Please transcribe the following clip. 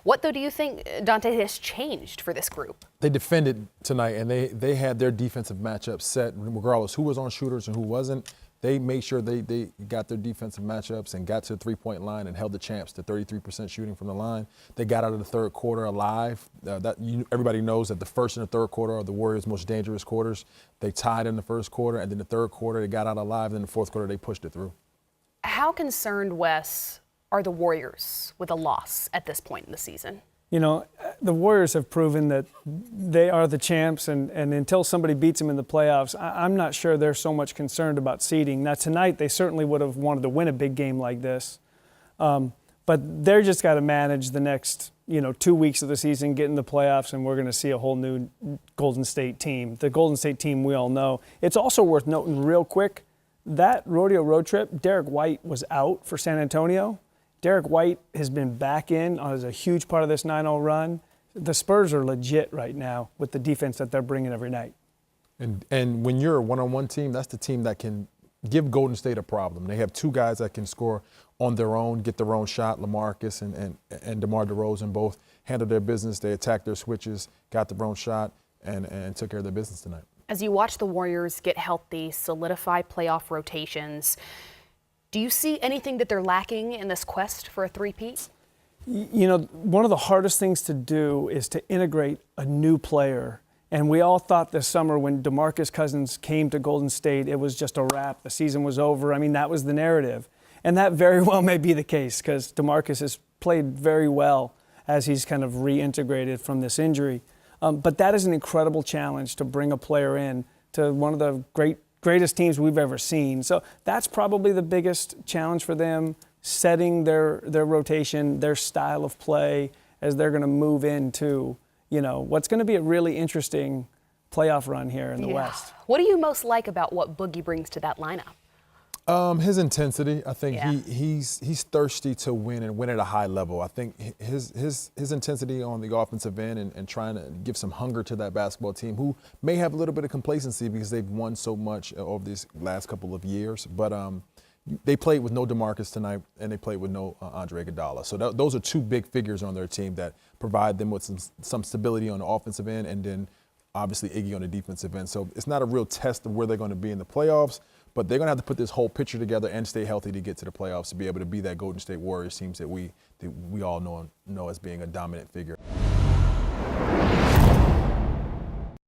What, though, do you think, Dante, has changed for this group? They defended tonight, and they had their defensive matchup set, regardless who was on shooters and who wasn't. They made sure they got their defensive matchups and got to the three-point line and held the champs to 33% shooting from the line. They got out of the third quarter alive. Everybody knows that the first and the third quarter are the Warriors' most dangerous quarters. They tied in the first quarter, and then the third quarter they got out alive. Then the fourth quarter they pushed it through. How concerned, Wes, are the Warriors with a loss at this point in the season? You know, the Warriors have proven that they are the champs, and until somebody beats them in the playoffs, I'm not sure they're so much concerned about seeding. Now, tonight, they certainly would have wanted to win a big game like this. But they're just got to manage the next, 2 weeks of the season, get in the playoffs, and we're going to see a whole new Golden State team. The Golden State team we all know. It's also worth noting real quick, that rodeo road trip, Derek White was out for San Antonio. Derek White has been back in as a huge part of this 9-0 run. The Spurs are legit right now with the defense that they're bringing every night. And when you're a one-on-one team, that's the team that can give Golden State a problem. They have two guys that can score on their own, get their own shot. LaMarcus and DeMar DeRozan both handled their business. They attacked their switches, got their own shot, and took care of their business tonight. As you watch the Warriors get healthy, solidify playoff rotations, do you see anything that they're lacking in this quest for a three-peat? One of the hardest things to do is to integrate a new player. And we all thought this summer when DeMarcus Cousins came to Golden State, it was just a wrap. The season was over. I mean, that was the narrative. And that very well may be the case because DeMarcus has played very well as he's kind of reintegrated from this injury. But that is an incredible challenge to bring a player in to one of the greatest teams we've ever seen. So that's probably the biggest challenge for them, setting their rotation, their style of play as they're going to move into, what's going to be a really interesting playoff run here in the West. What do you most like about what Boogie brings to that lineup? His intensity. I think he's thirsty to win and win at a high level. I think his intensity on the offensive end and trying to give some hunger to that basketball team, who may have a little bit of complacency because they've won so much over these last couple of years. But they played with no DeMarcus tonight, and they played with no Andre Iguodala. So those are two big figures on their team that provide them with some stability on the offensive end, and then obviously Iggy on the defensive end. So it's not a real test of where they're going to be in the playoffs, but they're going to have to put this whole picture together and stay healthy to get to the playoffs to be able to be that Golden State Warriors teams that we all know as being a dominant figure.